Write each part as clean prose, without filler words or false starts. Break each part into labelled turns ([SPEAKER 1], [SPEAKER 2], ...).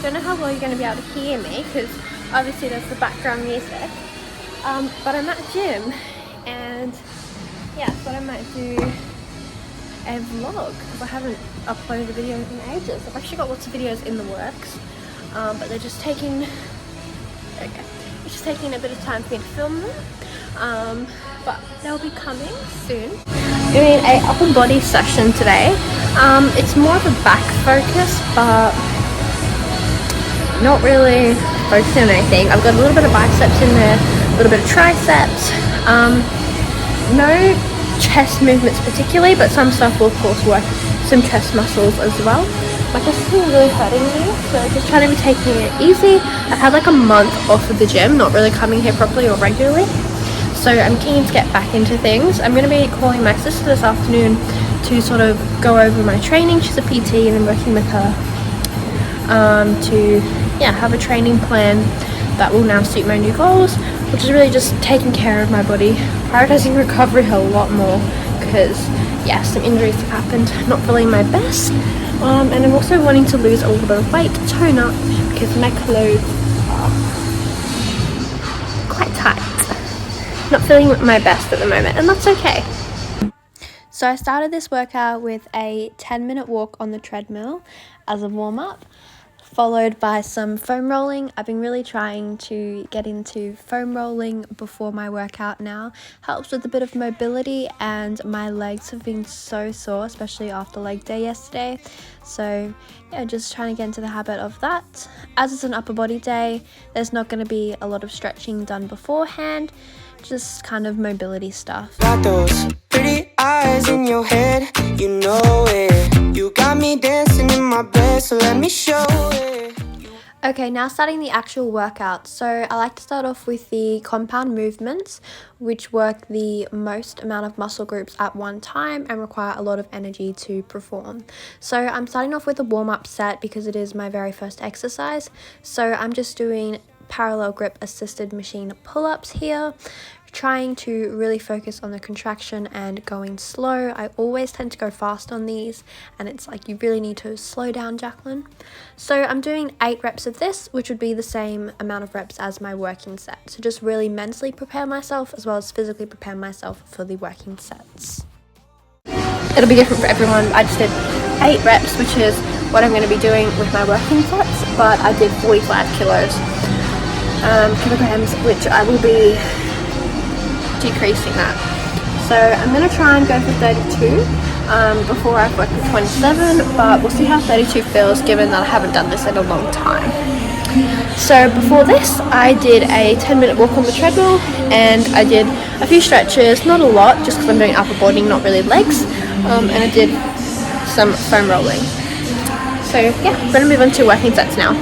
[SPEAKER 1] don't know how well you're going to be able to hear me because obviously there's the background music. But I'm at gym, and yeah, I thought I might do a vlog because I haven't uploaded a video in ages. I've actually got lots of videos in the works, but they're just taking it's just taking a bit of time for me to film them. But they'll be coming soon. Doing a upper body session today. It's more of a back focus, but not really focusing on anything. I've got a little bit of biceps in there, a little bit of triceps. No chest movements particularly, but some stuff will of course work some chest muscles as well. My chest has been really hurting me, so I'm just trying to be taking it easy. I've had like a month off of the gym, not really coming here properly or regularly, so I'm keen to get back into things. I'm going to be calling my sister this afternoon to sort of go over my training. She's a PT and I'm working with her to have a training plan that will now suit my new goals, which is really just taking care of my body, prioritizing recovery a lot more because some injuries have happened, not feeling my best, and I'm also wanting to lose a little bit of weight, tone up, because my clothes are quite tight, not feeling my best at the moment, and that's okay. So I started this workout with a 10-minute walk on the treadmill as a warm-up, followed by some foam rolling. I've been really trying to get into foam rolling before my workout now. Helps with a bit of mobility, and my legs have been so sore, especially after leg day yesterday. So just trying to get into the habit of that. As it's an upper body day, there's not going to be a lot of stretching done beforehand, just kind of mobility stuff.
[SPEAKER 2] Got those pretty eyes in your head, you know it. You got me dancing in my bed, so let me show it.
[SPEAKER 1] Okay, now starting the actual workout. So I like to start off with the compound movements, which work the most amount of muscle groups at one time and require a lot of energy to perform. So I'm starting off with a warm-up set because it is my very first exercise. So I'm just doing parallel grip assisted machine pull-ups here, trying to really focus on the contraction and going slow. I always tend to go fast on these, and it's like you really need to slow down, Jacqueline. So I'm doing 8 reps of this, which would be the same amount of reps as my working set. So just really mentally prepare myself as well as physically prepare myself for the working sets. It'll be different for everyone. I just did 8 reps, which is what I'm going to be doing with my working sets, but I did 45 kilograms, which I will be decreasing that. So I'm going to try and go for 32 before I've worked with 27, but we'll see how 32 feels given that I haven't done this in a long time. So before this I did a 10-minute walk on the treadmill, and I did a few stretches, not a lot just because I'm doing upper body, not really legs, and I did some foam rolling. So I'm going to move on to working sets now.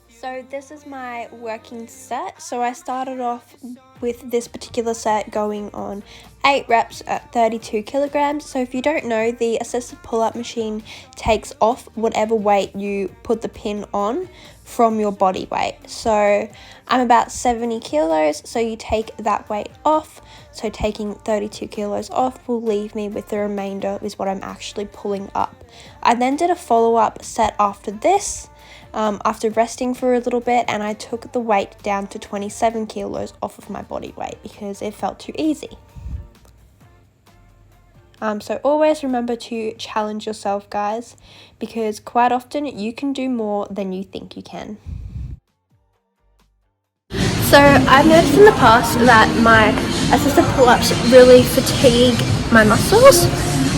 [SPEAKER 1] So this is my working set. So I started off with this particular set going on 8 reps at 32 kilograms. So if you don't know, the assisted pull-up machine takes off whatever weight you put the pin on from your body weight. So I'm about 70 kilos, so you take that weight off. So taking 32 kilos off will leave me with the remainder is what I'm actually pulling up. I then did a follow-up set after this, after resting for a little bit, and I took the weight down to 27 kilos off of my body weight because it felt too easy. So always remember to challenge yourself, guys, because quite often you can do more than you think you can. So I've noticed in the past that my assisted pull-ups really fatigue my muscles.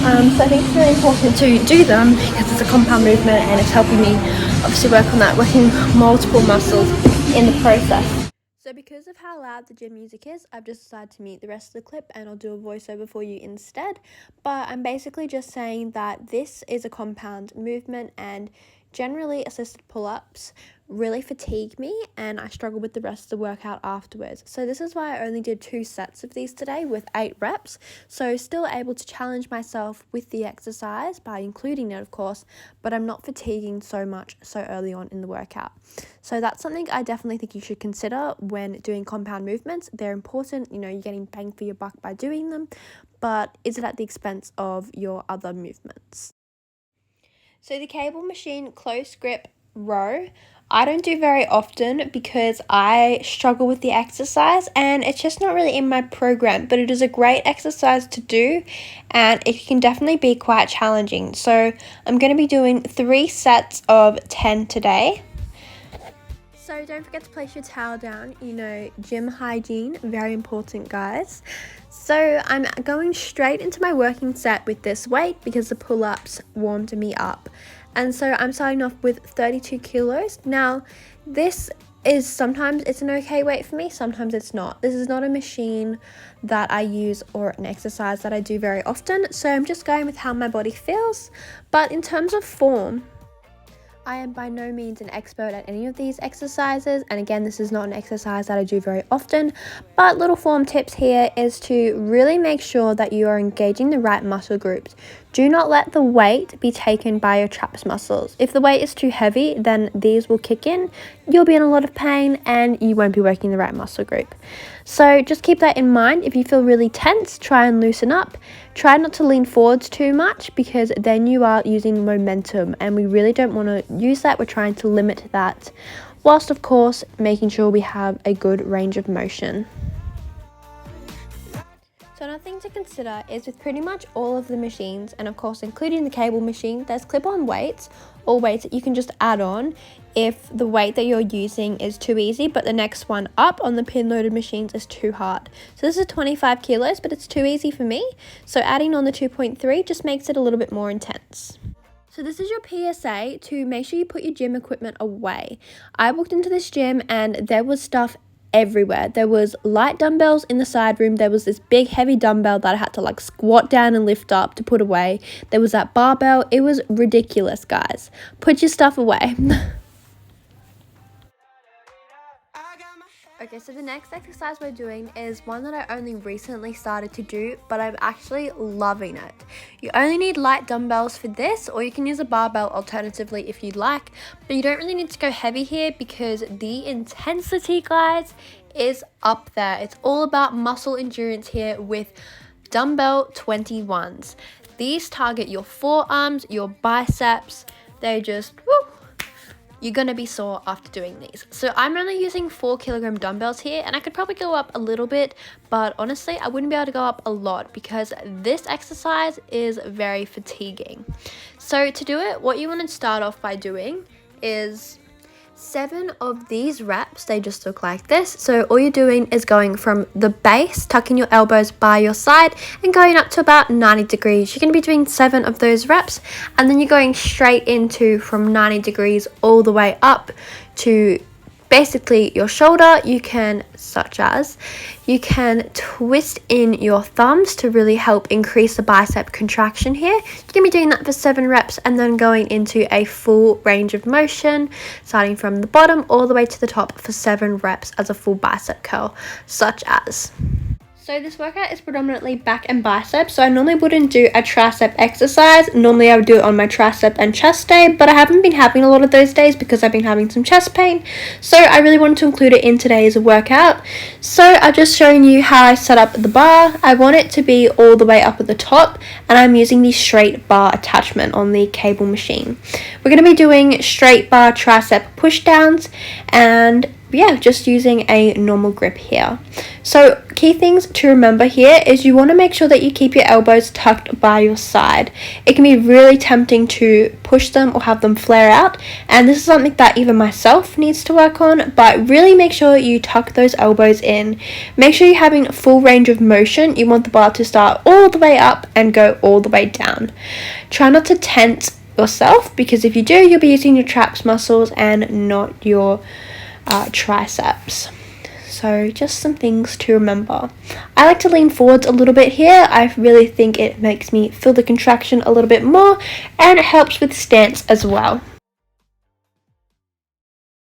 [SPEAKER 1] So I think it's really important to do them because it's a compound movement and it's helping me obviously work on that, working multiple muscles in the process. So because of how loud the gym music is, I've just decided to mute the rest of the clip and I'll do a voiceover for you instead. But I'm basically just saying that this is a compound movement, and generally assisted pull-ups really fatigue me and I struggle with the rest of the workout afterwards. So this is why I only did 2 sets of these today with 8 reps. So still able to challenge myself with the exercise by including it, of course, but I'm not fatiguing so much so early on in the workout. So that's something I definitely think you should consider when doing compound movements. They're important, you're getting bang for your buck by doing them, but is it at the expense of your other movements? So the cable machine close grip row, I don't do very often because I struggle with the exercise and it's just not really in my program, but it is a great exercise to do and it can definitely be quite challenging. So I'm going to be doing 3 sets of 10 today. So don't forget to place your towel down, gym hygiene, very important, guys. So I'm going straight into my working set with this weight because the pull-ups warmed me up. And so I'm starting off with 32 kilos. Now, this is sometimes it's an okay weight for me, sometimes it's not. This is not a machine that I use or an exercise that I do very often. So I'm just going with how my body feels. But in terms of form, I am by no means an expert at any of these exercises, and again, this is not an exercise that I do very often, but little form tips here is to really make sure that you are engaging the right muscle groups. Do not let the weight be taken by your traps muscles. If the weight is too heavy, then these will kick in, you'll be in a lot of pain, and you won't be working the right muscle group. So just keep that in mind. If you feel really tense, try and loosen up. Try not to lean forwards too much because then you are using momentum and we really don't want to use that. We're trying to limit that, whilst of course making sure we have a good range of motion. So another thing to consider is with pretty much all of the machines, and of course including the cable machine, there's clip-on weights or weights that you can just add on if the weight that you're using is too easy, but the next one up on the pin-loaded machines is too hard. So this is 25 kilos, but it's too easy for me. So adding on the 2.3 just makes it a little bit more intense. So this is your PSA to make sure you put your gym equipment away. I walked into this gym and there was stuff everywhere. There was light dumbbells in the side room. There was this big heavy dumbbell that I had to squat down and lift up to put away. There was that barbell. It was ridiculous, guys. Put your stuff away. Okay, so the next exercise we're doing is one that I only recently started to do, but I'm actually loving it. You only need light dumbbells for this, or you can use a barbell alternatively if you'd like, but you don't really need to go heavy here because the intensity, guys, is up there. It's all about muscle endurance here with dumbbell 21s. These target your forearms, your biceps. They just, woo! You're going to be sore after doing these. So I'm only using 4 kilogram dumbbells here, and I could probably go up a little bit, but honestly, I wouldn't be able to go up a lot because this exercise is very fatiguing. So to do it, what you want to start off by doing is 7 of these reps. They just look like this. So all you're doing is going from the base, tucking your elbows by your side and going up to about 90 degrees. You're going to be doing 7 of those reps, and then you're going straight into from 90 degrees all the way up to basically your shoulder. You can twist in your thumbs to really help increase the bicep contraction here. You're going to be doing that for 7 reps and then going into a full range of motion, starting from the bottom all the way to the top for 7 reps as a full bicep curl, such as. So this workout is predominantly back and biceps, so I normally wouldn't do a tricep exercise. Normally I would do it on my tricep and chest day, but I haven't been having a lot of those days because I've been having some chest pain, so I really wanted to include it in today's workout. So I've just shown you how I set up the bar. I want it to be all the way up at the top, and I'm using the straight bar attachment on the cable machine. We're going to be doing straight bar tricep push downs, and yeah, just using a normal grip here. So key things to remember here is you want to make sure that you keep your elbows tucked by your side. It can be really tempting to push them or have them flare out, and this is something that even myself needs to work on, but really make sure you tuck those elbows in. Make sure you're having full range of motion. You want the bar to start all the way up and go all the way down. Try not to tense yourself, because if you do, you'll be using your traps muscles and not your triceps. So just some things to remember. I like to lean forwards a little bit here. I really think it makes me feel the contraction a little bit more, and it helps with stance as well.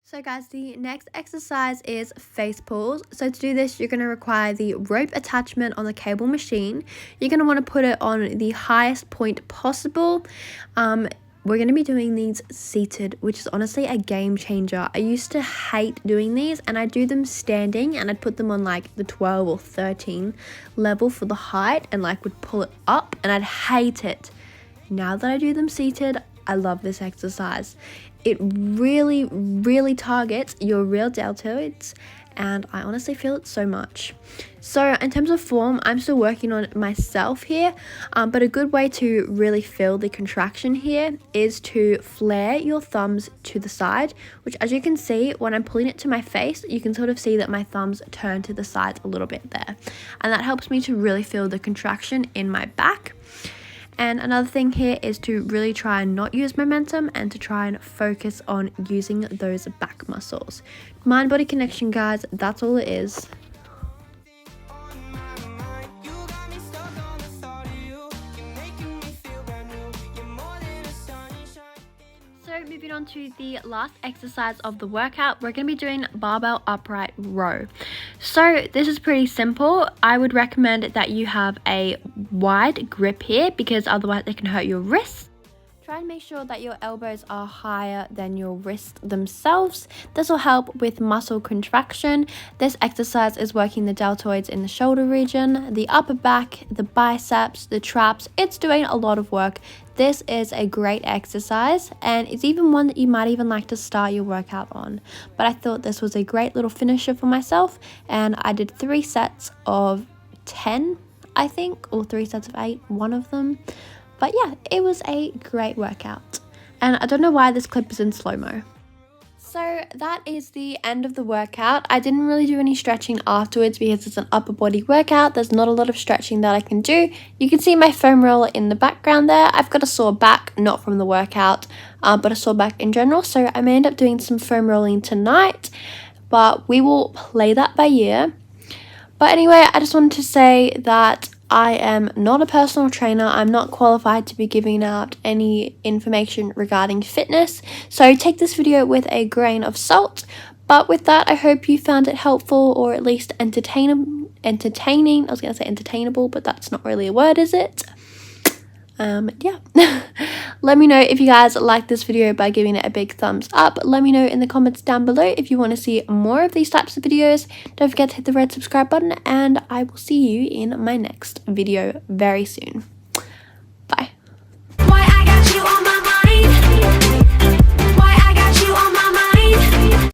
[SPEAKER 1] So guys, the next exercise is face pulls. So to do this, you're going to require the rope attachment on the cable machine. You're going to want to put it on the highest point possible. We're going to be doing these seated, which is honestly a game changer. I used to hate doing these, and I'd do them standing, and I'd put them on the 12 or 13 level for the height, and would pull it up, and I'd hate it. Now that I do them seated, I love this exercise. it really targets your real deltoids, and I honestly feel it so much. So in terms of form, I'm still working on it myself here, but a good way to really feel the contraction here is to flare your thumbs to the side, which, as you can see, when I'm pulling it to my face, you can sort of see that my thumbs turn to the sides a little bit there, and that helps me to really feel the contraction in my back. And another thing here is to really try and not use momentum and to try and focus on using those back muscles. Mind-body connection, guys, that's all it is. So moving on to the last exercise of the workout, we're going to be doing barbell upright row. So this is pretty simple. I would recommend that you have a wide grip here because otherwise it can hurt your wrists. Try and make sure that your elbows are higher than your wrists themselves. This will help with muscle contraction. This exercise is working the deltoids in the shoulder region, the upper back, the biceps, the traps. It's doing a lot of work. This is a great exercise, and it's even one that you might even like to start your workout on. But I thought this was a great little finisher for myself, and I did 3 sets of 10, I think, or 3 sets of 8, one of them. But yeah, it was a great workout. And I don't know why this clip is in slow-mo. So that is the end of the workout. I didn't really do any stretching afterwards because it's an upper body workout. There's not a lot of stretching that I can do. You can see my foam roller in the background there. I've got a sore back, not from the workout, but a sore back in general. So I may end up doing some foam rolling tonight, but we will play that by ear. But anyway, I just wanted to say that I am not a personal trainer. I'm not qualified to be giving out any information regarding fitness. So take this video with a grain of salt. But with that, I hope you found it helpful or at least entertaining. I was going to say entertainable, but that's not really a word, is it? Yeah. Let me know if you guys like this video by giving it a big thumbs up. Let me know in the comments down below if you want to see more of these types of videos. Don't forget to hit the red subscribe button, and I will see you in my next video very soon.